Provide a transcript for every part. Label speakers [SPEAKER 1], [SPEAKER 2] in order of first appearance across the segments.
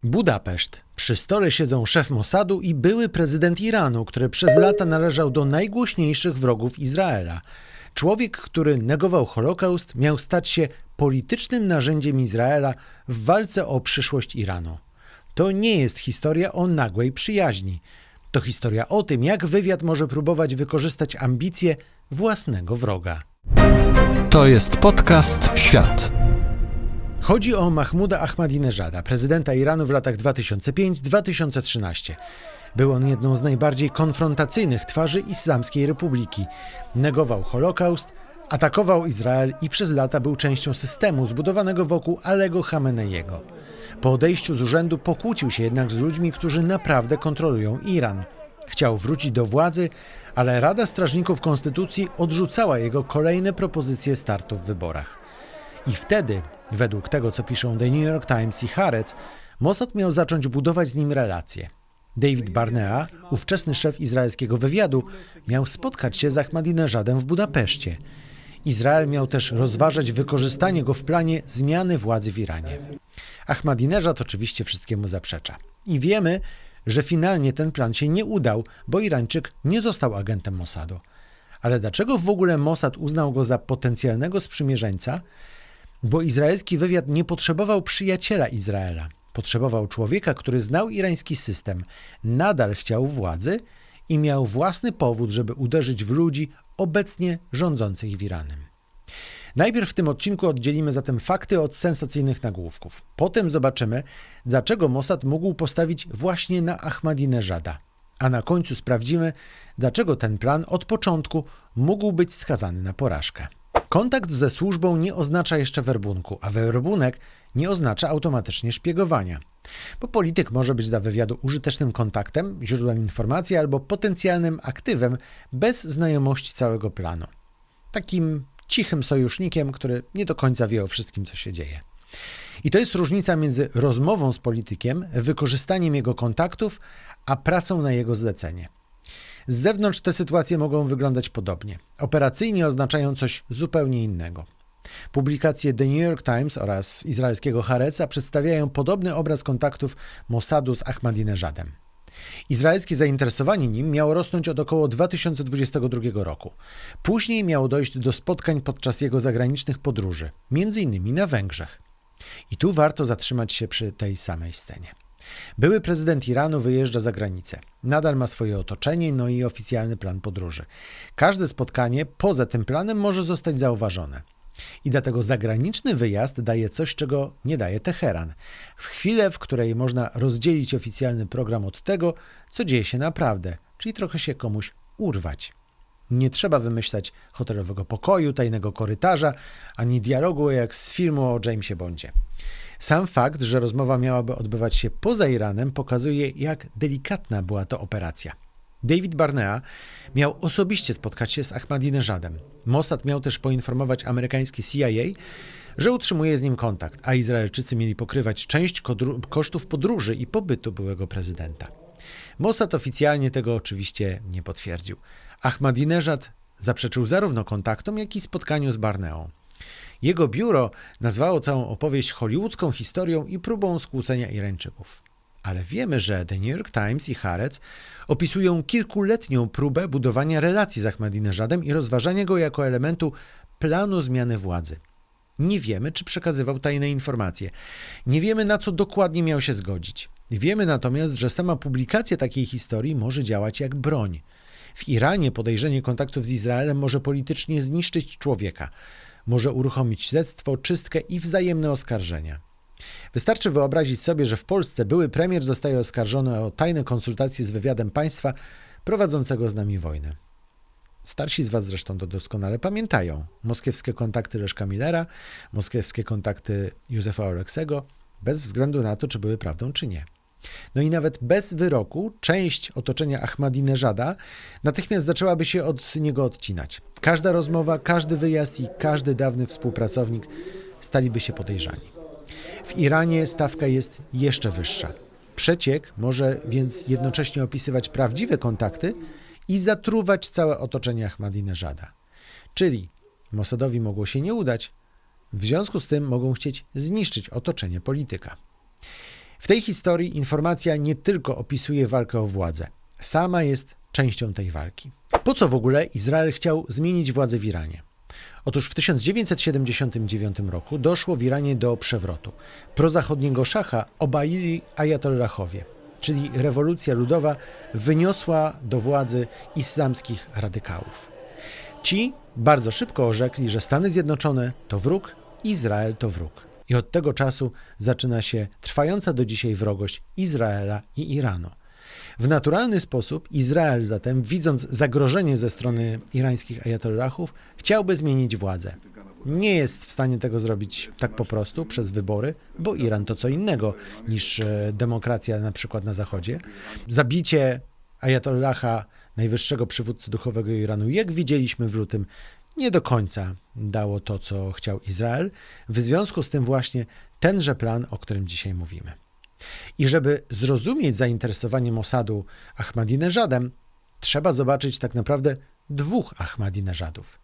[SPEAKER 1] Budapeszt. Przy stole siedzą szef Mossadu i były prezydent Iranu, który przez lata należał do najgłośniejszych wrogów Izraela. Człowiek, który negował Holokaust, miał stać się politycznym narzędziem Izraela w walce o przyszłość Iranu. To nie jest historia o nagłej przyjaźni. To historia o tym, jak wywiad może próbować wykorzystać ambicje własnego wroga.
[SPEAKER 2] To jest podcast Świat.
[SPEAKER 1] Chodzi o Mahmuda Ahmadinejada, prezydenta Iranu w latach 2005-2013. Był on jedną z najbardziej konfrontacyjnych twarzy Islamskiej Republiki. Negował Holokaust, atakował Izrael i przez lata był częścią systemu zbudowanego wokół Alego Chameneiego. Po odejściu z urzędu pokłócił się jednak z ludźmi, którzy naprawdę kontrolują Iran. Chciał wrócić do władzy, ale Rada Strażników Konstytucji odrzucała jego kolejne propozycje startu w wyborach. I wtedy, według tego co piszą The New York Times i Haaretz, Mossad miał zacząć budować z nim relacje. David Barnea, ówczesny szef izraelskiego wywiadu, miał spotkać się z Ahmadinejadem w Budapeszcie. Izrael miał też rozważać wykorzystanie go w planie zmiany władzy w Iranie. Ahmadinejad oczywiście wszystkiemu zaprzecza. I wiemy, że finalnie ten plan się nie udał, bo Irańczyk nie został agentem Mossadu. Ale dlaczego w ogóle Mossad uznał go za potencjalnego sprzymierzeńca? Bo izraelski wywiad nie potrzebował przyjaciela Izraela. Potrzebował człowieka, który znał irański system, nadal chciał władzy i miał własny powód, żeby uderzyć w ludzi obecnie rządzących w Iranem. Najpierw w tym odcinku oddzielimy zatem fakty od sensacyjnych nagłówków. Potem zobaczymy, dlaczego Mossad mógł postawić właśnie na Ahmadinejada. A na końcu sprawdzimy, dlaczego ten plan od początku mógł być skazany na porażkę. Kontakt ze służbą nie oznacza jeszcze werbunku, a werbunek nie oznacza automatycznie szpiegowania. Bo polityk może być dla wywiadu użytecznym kontaktem, źródłem informacji albo potencjalnym aktywem bez znajomości całego planu. Takim cichym sojusznikiem, który nie do końca wie o wszystkim, co się dzieje. I to jest różnica między rozmową z politykiem, wykorzystaniem jego kontaktów, a pracą na jego zlecenie. Z zewnątrz te sytuacje mogą wyglądać podobnie. Operacyjnie oznaczają coś zupełnie innego. Publikacje The New York Times oraz izraelskiego Haaretza przedstawiają podobny obraz kontaktów Mossadu z Ahmadinejadem. Izraelskie zainteresowanie nim miało rosnąć od około 2022 roku. Później miało dojść do spotkań podczas jego zagranicznych podróży, m.in. na Węgrzech. I tu warto zatrzymać się przy tej samej scenie. Były prezydent Iranu wyjeżdża za granicę. Nadal ma swoje otoczenie, no i oficjalny plan podróży. Każde spotkanie poza tym planem może zostać zauważone. I dlatego zagraniczny wyjazd daje coś, czego nie daje Teheran. W chwilę, w której można rozdzielić oficjalny program od tego, co dzieje się naprawdę, czyli trochę się komuś urwać. Nie trzeba wymyślać hotelowego pokoju, tajnego korytarza, ani dialogu jak z filmu o Jamesie Bondzie. Sam fakt, że rozmowa miałaby odbywać się poza Iranem, pokazuje, jak delikatna była to operacja. David Barnea miał osobiście spotkać się z Ahmadinejadem. Mossad miał też poinformować amerykańskie CIA, że utrzymuje z nim kontakt, a Izraelczycy mieli pokrywać część kosztów podróży i pobytu byłego prezydenta. Mossad oficjalnie tego oczywiście nie potwierdził. Ahmadinejad zaprzeczył zarówno kontaktom, jak i spotkaniu z Barneą. Jego biuro nazwało całą opowieść hollywoodzką historią i próbą skłócenia Irańczyków. Ale wiemy, że The New York Times i Haaretz opisują kilkuletnią próbę budowania relacji z Ahmadinejadem i rozważania go jako elementu planu zmiany władzy. Nie wiemy, czy przekazywał tajne informacje. Nie wiemy, na co dokładnie miał się zgodzić. Wiemy natomiast, że sama publikacja takiej historii może działać jak broń. W Iranie podejrzenie kontaktów z Izraelem może politycznie zniszczyć człowieka. Może uruchomić śledztwo, czystkę i wzajemne oskarżenia. Wystarczy wyobrazić sobie, że w Polsce były premier zostaje oskarżony o tajne konsultacje z wywiadem państwa prowadzącego z nami wojnę. Starsi z was zresztą to doskonale pamiętają. Moskiewskie kontakty Leszka Millera, moskiewskie kontakty Józefa Oleksego, bez względu na to, czy były prawdą, czy nie. No i nawet bez wyroku część otoczenia Ahmadinejada natychmiast zaczęłaby się od niego odcinać. Każda rozmowa, każdy wyjazd i każdy dawny współpracownik staliby się podejrzani. W Iranie stawka jest jeszcze wyższa. Przeciek może więc jednocześnie opisywać prawdziwe kontakty i zatruwać całe otoczenie Ahmadinejada. Czyli Mossadowi mogło się nie udać, w związku z tym mogą chcieć zniszczyć otoczenie polityka. W tej historii informacja nie tylko opisuje walkę o władzę, sama jest częścią tej walki. Po co w ogóle Izrael chciał zmienić władzę w Iranie? Otóż w 1979 roku doszło w Iranie do przewrotu. Prozachodniego szacha obalili ajatollahowie, czyli rewolucja ludowa wyniosła do władzy islamskich radykałów. Ci bardzo szybko orzekli, że Stany Zjednoczone to wróg, Izrael to wróg. I od tego czasu zaczyna się trwająca do dzisiaj wrogość Izraela i Iranu. W naturalny sposób Izrael zatem, widząc zagrożenie ze strony irańskich ajatollahów, chciałby zmienić władzę. Nie jest w stanie tego zrobić tak po prostu, przez wybory, bo Iran to co innego niż demokracja na przykład na Zachodzie. Zabicie ajatollaha, najwyższego przywódcy duchowego Iranu, jak widzieliśmy w lutym, nie do końca dało to, co chciał Izrael. W związku z tym właśnie tenże plan, o którym dzisiaj mówimy. I żeby zrozumieć zainteresowanie Mossadu Ahmadinejadem, trzeba zobaczyć tak naprawdę dwóch Ahmadinejadów.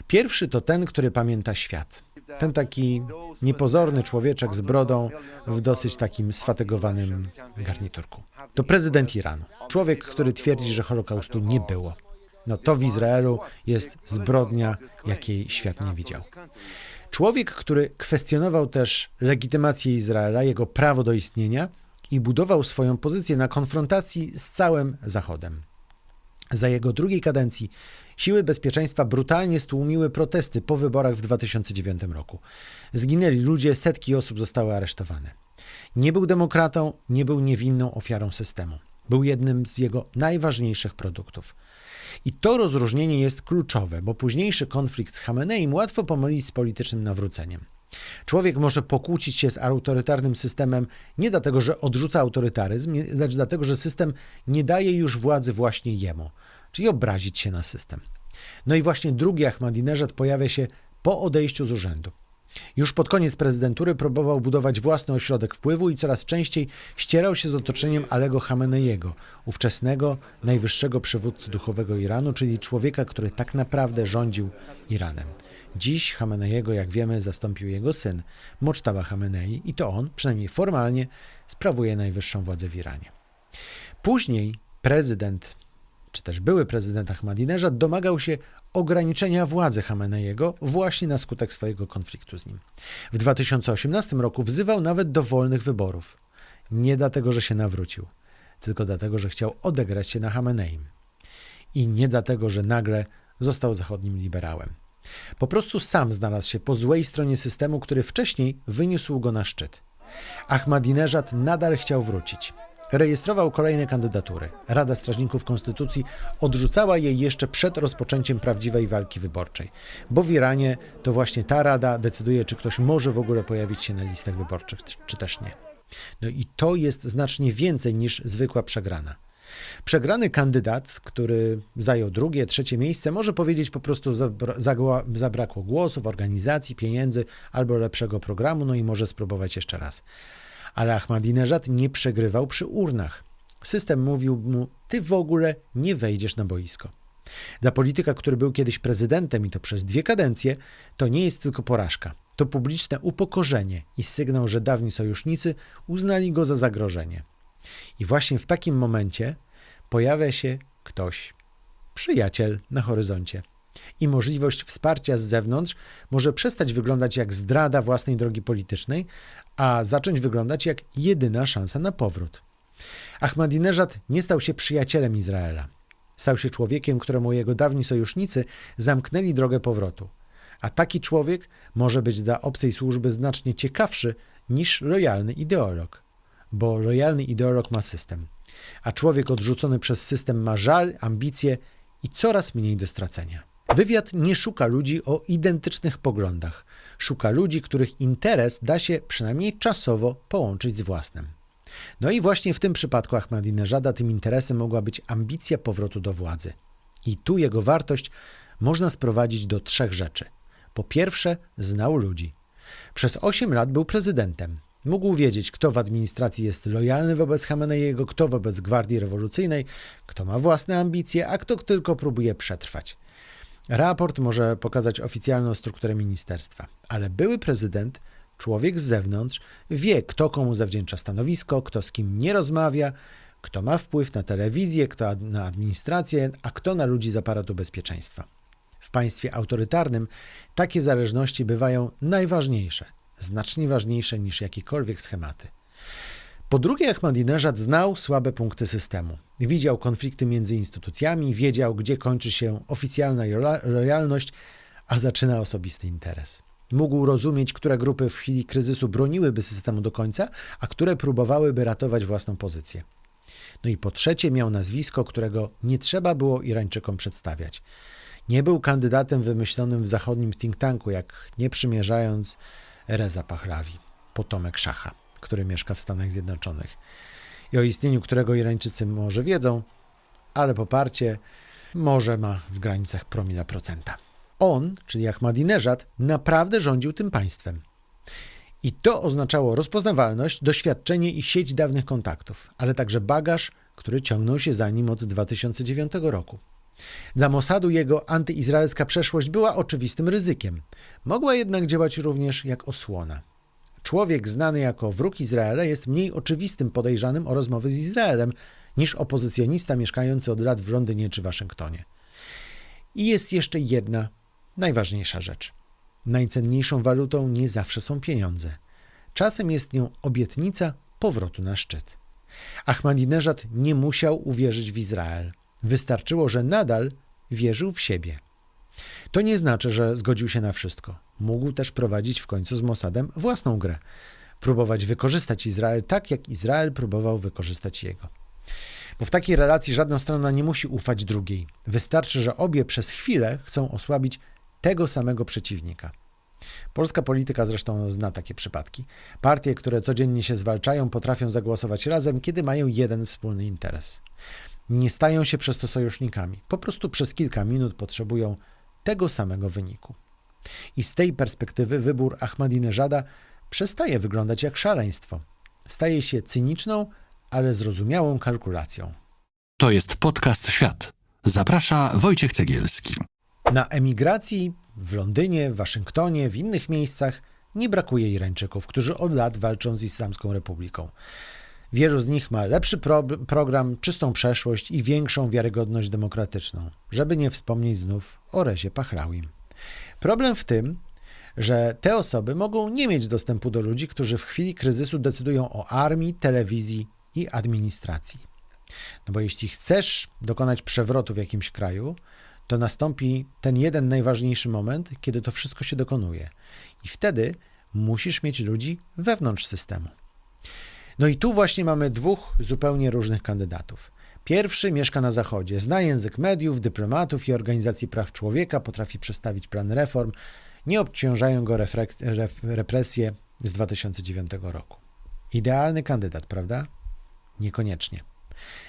[SPEAKER 1] Pierwszy to ten, który pamięta świat. Ten taki niepozorny człowieczek z brodą w dosyć takim sfatygowanym garniturku. To prezydent Iranu. Człowiek, który twierdzi, że Holokaustu nie było. No to w Izraelu jest zbrodnia, jakiej świat nie widział. Człowiek, który kwestionował też legitymację Izraela, jego prawo do istnienia i budował swoją pozycję na konfrontacji z całym Zachodem. Za jego drugiej kadencji siły bezpieczeństwa brutalnie stłumiły protesty po wyborach w 2009 roku. Zginęli ludzie, setki osób zostały aresztowane. Nie był demokratą, nie był niewinną ofiarą systemu. Był jednym z jego najważniejszych produktów. I to rozróżnienie jest kluczowe, bo późniejszy konflikt z Chameneim łatwo pomylić z politycznym nawróceniem. Człowiek może pokłócić się z autorytarnym systemem nie dlatego, że odrzuca autorytaryzm, lecz dlatego, że system nie daje już władzy właśnie jemu, czyli obrazić się na system. No i właśnie drugi Ahmadinejad pojawia się po odejściu z urzędu. Już pod koniec prezydentury próbował budować własny ośrodek wpływu i coraz częściej ścierał się z otoczeniem Alego Chameneiego, ówczesnego najwyższego przywódcy duchowego Iranu, czyli człowieka, który tak naprawdę rządził Iranem. Dziś Chameneiego, jak wiemy, zastąpił jego syn, Mochtaba Chamenei, i to on, przynajmniej formalnie, sprawuje najwyższą władzę w Iranie. Później prezydent, czy też były prezydent Ahmadinejad domagał się ograniczenia władzy Chameneiego właśnie na skutek swojego konfliktu z nim. W 2018 roku wzywał nawet do wolnych wyborów. Nie dlatego, że się nawrócił, tylko dlatego, że chciał odegrać się na Chameneim. I nie dlatego, że nagle został zachodnim liberałem. Po prostu sam znalazł się po złej stronie systemu, który wcześniej wyniósł go na szczyt. Ahmadinejad nadal chciał wrócić. Rejestrował kolejne kandydatury. Rada Strażników Konstytucji odrzucała je jeszcze przed rozpoczęciem prawdziwej walki wyborczej, bo w Iranie to właśnie ta rada decyduje, czy ktoś może w ogóle pojawić się na listach wyborczych, czy też nie. No i to jest znacznie więcej niż zwykła przegrana. Przegrany kandydat, który zajął drugie, trzecie miejsce, może powiedzieć po prostu zabrakło głosów, organizacji, pieniędzy albo lepszego programu, no i może spróbować jeszcze raz. Ale Ahmadinejad nie przegrywał przy urnach. System mówił mu, ty w ogóle nie wejdziesz na boisko. Dla polityka, który był kiedyś prezydentem i to przez 2 kadencje, to nie jest tylko porażka. To publiczne upokorzenie i sygnał, że dawni sojusznicy uznali go za zagrożenie. I właśnie w takim momencie pojawia się ktoś, przyjaciel na horyzoncie. I możliwość wsparcia z zewnątrz może przestać wyglądać jak zdrada własnej drogi politycznej, a zacząć wyglądać jak jedyna szansa na powrót. Ahmadinejad nie stał się przyjacielem Izraela. Stał się człowiekiem, któremu jego dawni sojusznicy zamknęli drogę powrotu. A taki człowiek może być dla obcej służby znacznie ciekawszy niż lojalny ideolog. Bo lojalny ideolog ma system, a człowiek odrzucony przez system ma żal, ambicje i coraz mniej do stracenia. Wywiad nie szuka ludzi o identycznych poglądach. Szuka ludzi, których interes da się przynajmniej czasowo połączyć z własnym. No i właśnie w tym przypadku Ahmadinejada tym interesem mogła być ambicja powrotu do władzy. I tu jego wartość można sprowadzić do 3 rzeczy. Po pierwsze, znał ludzi. Przez 8 lat był prezydentem. Mógł wiedzieć, kto w administracji jest lojalny wobec Chameneiego, kto wobec Gwardii Rewolucyjnej, kto ma własne ambicje, a kto tylko próbuje przetrwać. Raport może pokazać oficjalną strukturę ministerstwa, ale były prezydent Człowiek z zewnątrz wie, kto komu zawdzięcza stanowisko, kto z kim nie rozmawia, kto ma wpływ na telewizję, kto na administrację, a kto na ludzi z aparatu bezpieczeństwa. W państwie autorytarnym takie zależności bywają najważniejsze, znacznie ważniejsze niż jakiekolwiek schematy. Po drugie, Ahmadinejad znał słabe punkty systemu. Widział konflikty między instytucjami, wiedział, gdzie kończy się oficjalna lojalność, a zaczyna osobisty interes. Mógł rozumieć, które grupy w chwili kryzysu broniłyby systemu do końca, a które próbowałyby ratować własną pozycję. No i po trzecie, miał nazwisko, którego nie trzeba było Irańczykom przedstawiać. Nie był kandydatem wymyślonym w zachodnim think tanku, jak nie przymierzając Reza Pahlavi, potomek szacha, który mieszka w Stanach Zjednoczonych i o istnieniu którego Irańczycy może wiedzą, ale poparcie może ma w granicach promila procenta. On, czyli Ahmadinejad, naprawdę rządził tym państwem. I to oznaczało rozpoznawalność, doświadczenie i sieć dawnych kontaktów, ale także bagaż, który ciągnął się za nim od 2009 roku. Dla Mossadu jego antyizraelska przeszłość była oczywistym ryzykiem. Mogła jednak działać również jak osłona. Człowiek znany jako wróg Izraela jest mniej oczywistym podejrzanym o rozmowy z Izraelem niż opozycjonista mieszkający od lat w Londynie czy Waszyngtonie. I jest jeszcze jedna, najważniejsza rzecz. Najcenniejszą walutą nie zawsze są pieniądze. Czasem jest nią obietnica powrotu na szczyt. Ahmadinejad nie musiał uwierzyć w Izrael. Wystarczyło, że nadal wierzył w siebie. To nie znaczy, że zgodził się na wszystko. Mógł też prowadzić w końcu z Mossadem własną grę. Próbować wykorzystać Izrael tak, jak Izrael próbował wykorzystać jego. Bo w takiej relacji żadna strona nie musi ufać drugiej. Wystarczy, że obie przez chwilę chcą osłabić tego samego przeciwnika. Polska polityka zresztą zna takie przypadki. Partie, które codziennie się zwalczają, potrafią zagłosować razem, kiedy mają jeden wspólny interes. Nie stają się przez to sojusznikami. Po prostu przez kilka minut potrzebują tego samego wyniku. I z tej perspektywy wybór Ahmadinejada przestaje wyglądać jak szaleństwo. Staje się cyniczną, ale zrozumiałą kalkulacją.
[SPEAKER 2] To jest podcast Świat. Zaprasza Wojciech Cegielski.
[SPEAKER 1] Na emigracji w Londynie, w Waszyngtonie, w innych miejscach nie brakuje Irańczyków, którzy od lat walczą z Islamską Republiką. Wielu z nich ma lepszy program, czystą przeszłość i większą wiarygodność demokratyczną, żeby nie wspomnieć znów o Rezie Pahlavim. Problem w tym, że te osoby mogą nie mieć dostępu do ludzi, którzy w chwili kryzysu decydują o armii, telewizji i administracji. No bo jeśli chcesz dokonać przewrotu w jakimś kraju, to nastąpi ten jeden najważniejszy moment, kiedy to wszystko się dokonuje. I wtedy musisz mieć ludzi wewnątrz systemu. No i tu właśnie mamy dwóch zupełnie różnych kandydatów. Pierwszy mieszka na Zachodzie, zna język mediów, dyplomatów i organizacji praw człowieka, potrafi przedstawić plan reform, nie obciążają go represje z 2009 roku. Idealny kandydat, prawda? Niekoniecznie.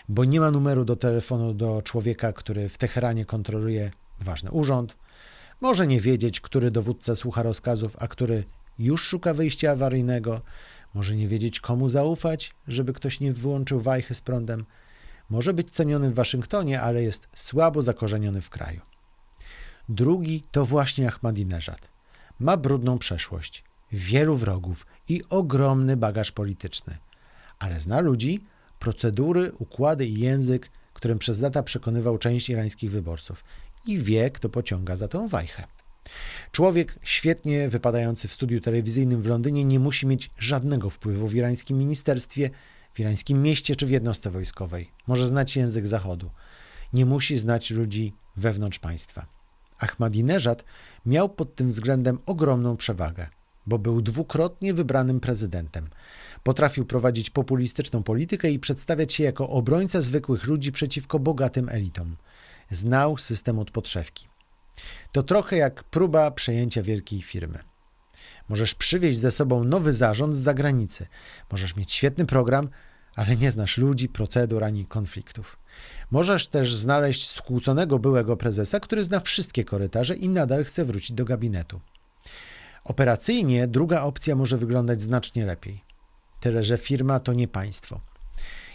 [SPEAKER 1] Bo nie ma numeru do telefonu do człowieka, który w Teheranie kontroluje ważny urząd, może nie wiedzieć, który dowódca słucha rozkazów, a który już szuka wyjścia awaryjnego, może nie wiedzieć, komu zaufać, żeby ktoś nie wyłączył wajchy z prądem, może być ceniony w Waszyngtonie, ale jest słabo zakorzeniony w kraju. Drugi to właśnie Ahmadinejad. Ma brudną przeszłość, wielu wrogów i ogromny bagaż polityczny, ale zna ludzi, procedury, układy i język, którym przez lata przekonywał część irańskich wyborców i wie, kto pociąga za tą wajchę. Człowiek świetnie wypadający w studiu telewizyjnym w Londynie nie musi mieć żadnego wpływu w irańskim ministerstwie, w irańskim mieście czy w jednostce wojskowej. Może znać język Zachodu. Nie musi znać ludzi wewnątrz państwa. Ahmadinejad miał pod tym względem ogromną przewagę, bo był dwukrotnie wybranym prezydentem. Potrafił prowadzić populistyczną politykę i przedstawiać się jako obrońca zwykłych ludzi przeciwko bogatym elitom. Znał system od podszewki. To trochę jak próba przejęcia wielkiej firmy. Możesz przywieźć ze sobą nowy zarząd z zagranicy. Możesz mieć świetny program, ale nie znasz ludzi, procedur ani konfliktów. Możesz też znaleźć skłóconego byłego prezesa, który zna wszystkie korytarze i nadal chce wrócić do gabinetu. Operacyjnie druga opcja może wyglądać znacznie lepiej. Tyle, że firma to nie państwo.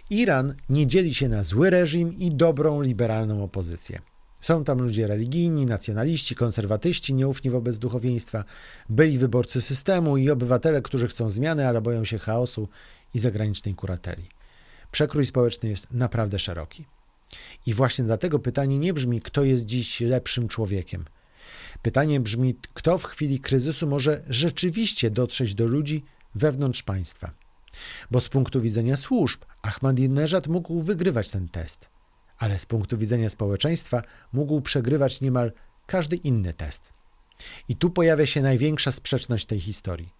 [SPEAKER 1] Iran nie dzieli się na zły reżim i dobrą, liberalną opozycję. Są tam ludzie religijni, nacjonaliści, konserwatyści, nieufni wobec duchowieństwa, byli wyborcy systemu i obywatele, którzy chcą zmiany, ale boją się chaosu i zagranicznej kurateli. Przekrój społeczny jest naprawdę szeroki. I właśnie dlatego pytanie nie brzmi, kto jest dziś lepszym człowiekiem. Pytanie brzmi, kto w chwili kryzysu może rzeczywiście dotrzeć do ludzi wewnątrz państwa. Bo z punktu widzenia służb Ahmadinejad mógł wygrywać ten test, ale z punktu widzenia społeczeństwa mógł przegrywać niemal każdy inny test. I tu pojawia się największa sprzeczność tej historii.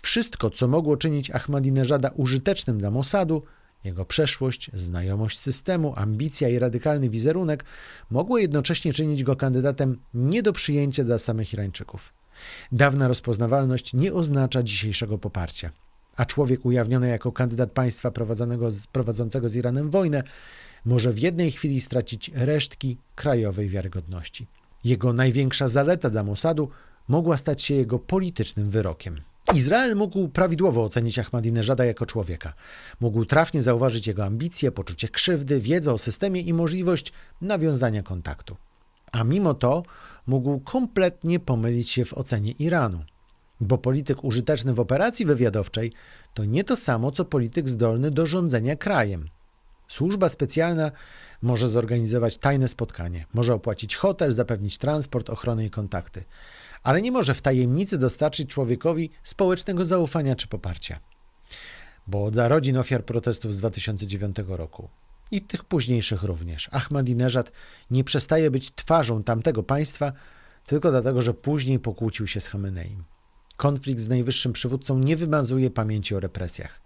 [SPEAKER 1] Wszystko, co mogło czynić Ahmadinejada użytecznym dla Mossadu, jego przeszłość, znajomość systemu, ambicja i radykalny wizerunek, mogło jednocześnie czynić go kandydatem nie do przyjęcia dla samych Irańczyków. Dawna rozpoznawalność nie oznacza dzisiejszego poparcia, a człowiek ujawniony jako kandydat państwa prowadzącego z Iranem wojnę może w jednej chwili stracić resztki krajowej wiarygodności. Jego największa zaleta dla Mossadu mogła stać się jego politycznym wyrokiem. Izrael mógł prawidłowo ocenić Ahmadinejada jako człowieka. Mógł trafnie zauważyć jego ambicje, poczucie krzywdy, wiedzę o systemie i możliwość nawiązania kontaktu. A mimo to mógł kompletnie pomylić się w ocenie Iranu. Bo polityk użyteczny w operacji wywiadowczej to nie to samo, co polityk zdolny do rządzenia krajem. Służba specjalna może zorganizować tajne spotkanie, może opłacić hotel, zapewnić transport, ochronę i kontakty, ale nie może w tajemnicy dostarczyć człowiekowi społecznego zaufania czy poparcia. Bo dla rodzin ofiar protestów z 2009 roku i tych późniejszych również, Ahmadinejad nie przestaje być twarzą tamtego państwa tylko dlatego, że później pokłócił się z Chameneim. Konflikt z najwyższym przywódcą nie wymazuje pamięci o represjach.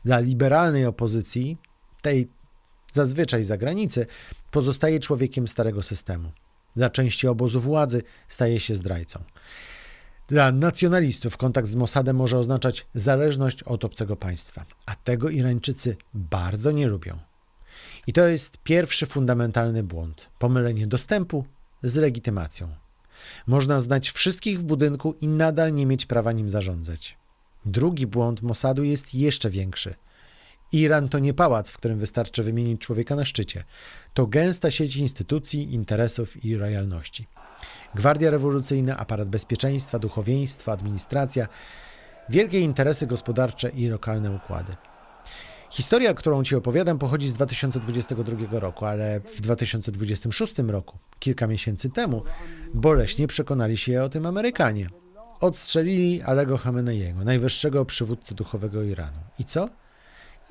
[SPEAKER 1] Dla liberalnej opozycji, tej zazwyczaj za granicę, pozostaje człowiekiem starego systemu. Dla części obozu władzy staje się zdrajcą. Dla nacjonalistów kontakt z Mossadem może oznaczać zależność od obcego państwa, a tego Irańczycy bardzo nie lubią. I to jest pierwszy fundamentalny błąd – pomylenie dostępu z legitymacją. Można znać wszystkich w budynku i nadal nie mieć prawa nim zarządzać. Drugi błąd Mossadu jest jeszcze większy. Iran to nie pałac, w którym wystarczy wymienić człowieka na szczycie. To gęsta sieć instytucji, interesów i lojalności. Gwardia rewolucyjna, aparat bezpieczeństwa, duchowieństwo, administracja, wielkie interesy gospodarcze i lokalne układy. Historia, którą Ci opowiadam, pochodzi z 2022 roku, ale w 2026 roku, kilka miesięcy temu, boleśnie przekonali się o tym Amerykanie. Odstrzelili Alego Chameneiego, najwyższego przywódcę duchowego Iranu. I co?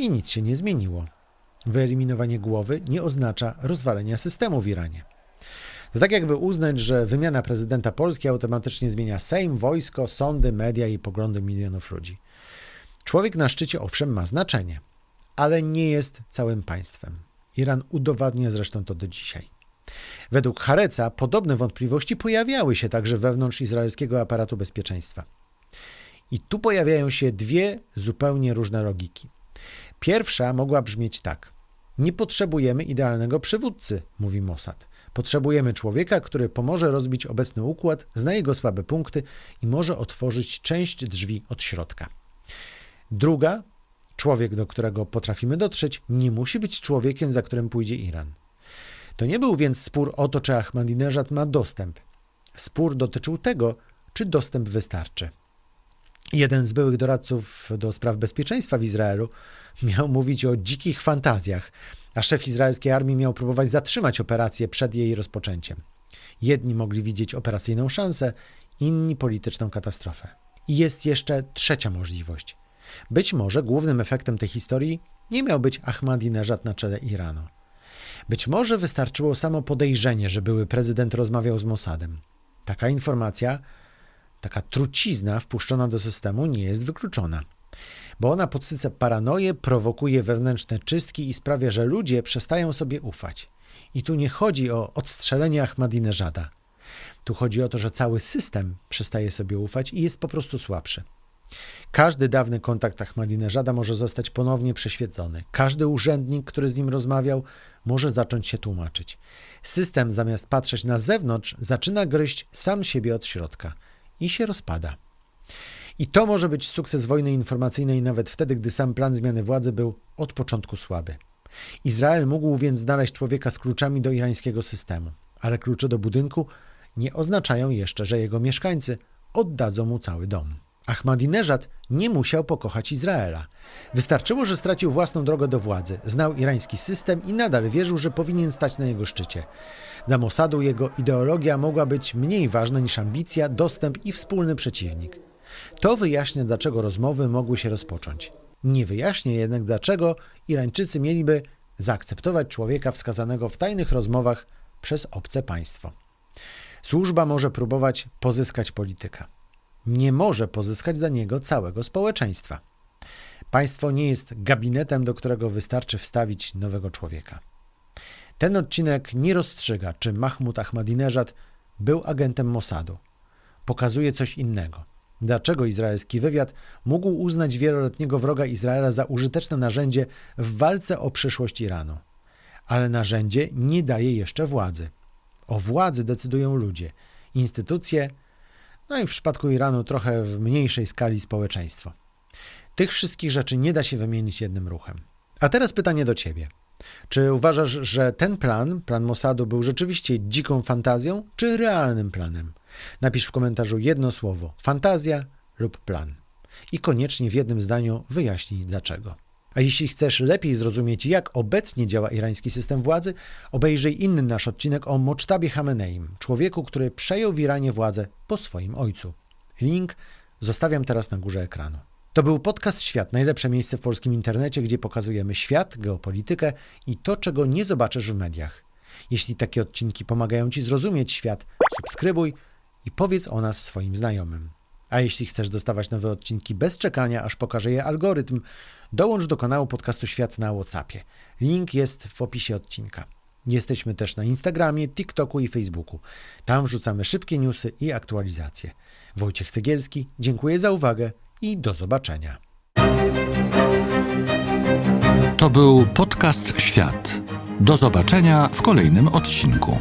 [SPEAKER 1] I nic się nie zmieniło. Wyeliminowanie głowy nie oznacza rozwalenia systemu w Iranie. To tak jakby uznać, że wymiana prezydenta Polski automatycznie zmienia Sejm, wojsko, sądy, media i poglądy milionów ludzi. Człowiek na szczycie owszem ma znaczenie, ale nie jest całym państwem. Iran udowadnia zresztą to do dzisiaj. Według Hareca podobne wątpliwości pojawiały się także wewnątrz izraelskiego aparatu bezpieczeństwa. I tu pojawiają się dwie zupełnie różne logiki. Pierwsza mogła brzmieć tak. Nie potrzebujemy idealnego przywódcy, mówi Mossad. Potrzebujemy człowieka, który pomoże rozbić obecny układ, zna jego słabe punkty i może otworzyć część drzwi od środka. Druga, człowiek, do którego potrafimy dotrzeć, nie musi być człowiekiem, za którym pójdzie Iran. To nie był więc spór o to, czy Ahmadinejad ma dostęp. Spór dotyczył tego, czy dostęp wystarczy. Jeden z byłych doradców do spraw bezpieczeństwa w Izraelu miał mówić o dzikich fantazjach, a szef izraelskiej armii miał próbować zatrzymać operację przed jej rozpoczęciem. Jedni mogli widzieć operacyjną szansę, inni polityczną katastrofę. I jest jeszcze trzecia możliwość. Być może głównym efektem tej historii nie miał być Ahmadinejad na czele Iranu. Być może wystarczyło samo podejrzenie, że były prezydent rozmawiał z Mossadem. Taka informacja, taka trucizna wpuszczona do systemu nie jest wykluczona. Bo ona podsyca paranoję, prowokuje wewnętrzne czystki i sprawia, że ludzie przestają sobie ufać. I tu nie chodzi o odstrzelenie Ahmadinejada. Tu chodzi o to, że cały system przestaje sobie ufać i jest po prostu słabszy. Każdy dawny kontakt Ahmadinejada może zostać ponownie prześwietlony. Każdy urzędnik, który z nim rozmawiał, może zacząć się tłumaczyć. System, zamiast patrzeć na zewnątrz, zaczyna gryźć sam siebie od środka i się rozpada. I to może być sukces wojny informacyjnej nawet wtedy, gdy sam plan zmiany władzy był od początku słaby. Izrael mógł więc znaleźć człowieka z kluczami do irańskiego systemu. Ale klucze do budynku nie oznaczają jeszcze, że jego mieszkańcy oddadzą mu cały dom. Ahmadineżad nie musiał pokochać Izraela. Wystarczyło, że stracił własną drogę do władzy, znał irański system i nadal wierzył, że powinien stać na jego szczycie. Dla Mossadu jego ideologia mogła być mniej ważna niż ambicja, dostęp i wspólny przeciwnik. To wyjaśnia, dlaczego rozmowy mogły się rozpocząć. Nie wyjaśnia jednak, dlaczego Irańczycy mieliby zaakceptować człowieka wskazanego w tajnych rozmowach przez obce państwo. Służba może próbować pozyskać polityka. Nie może pozyskać dla niego całego społeczeństwa. Państwo nie jest gabinetem, do którego wystarczy wstawić nowego człowieka. Ten odcinek nie rozstrzyga, czy Mahmud Ahmadineżad był agentem Mossadu. Pokazuje coś innego. Dlaczego izraelski wywiad mógł uznać wieloletniego wroga Izraela za użyteczne narzędzie w walce o przyszłość Iranu? Ale narzędzie nie daje jeszcze władzy. O władzy decydują ludzie, instytucje, no i w przypadku Iranu trochę w mniejszej skali społeczeństwo. Tych wszystkich rzeczy nie da się wymienić jednym ruchem. A teraz pytanie do ciebie. Czy uważasz, że ten plan Mossadu był rzeczywiście dziką fantazją, czy realnym planem? Napisz w komentarzu jedno słowo: fantazja lub plan. I koniecznie w jednym zdaniu wyjaśnij dlaczego. A jeśli chcesz lepiej zrozumieć, jak obecnie działa irański system władzy, obejrzyj inny nasz odcinek o Mocztabie Chameneim, człowieku, który przejął w Iranie władzę po swoim ojcu. Link zostawiam teraz na górze ekranu. To był podcast Świat, najlepsze miejsce w polskim internecie, gdzie pokazujemy świat, geopolitykę i to, czego nie zobaczysz w mediach. Jeśli takie odcinki pomagają ci zrozumieć świat, subskrybuj i powiedz o nas swoim znajomym. A jeśli chcesz dostawać nowe odcinki bez czekania, aż pokaże je algorytm, dołącz do kanału podcastu Świat na WhatsAppie. Link jest w opisie odcinka. Jesteśmy też na Instagramie, TikToku i Facebooku. Tam wrzucamy szybkie newsy i aktualizacje. Wojciech Cegielski, dziękuję za uwagę i do zobaczenia.
[SPEAKER 2] To był podcast Świat. Do zobaczenia w kolejnym odcinku.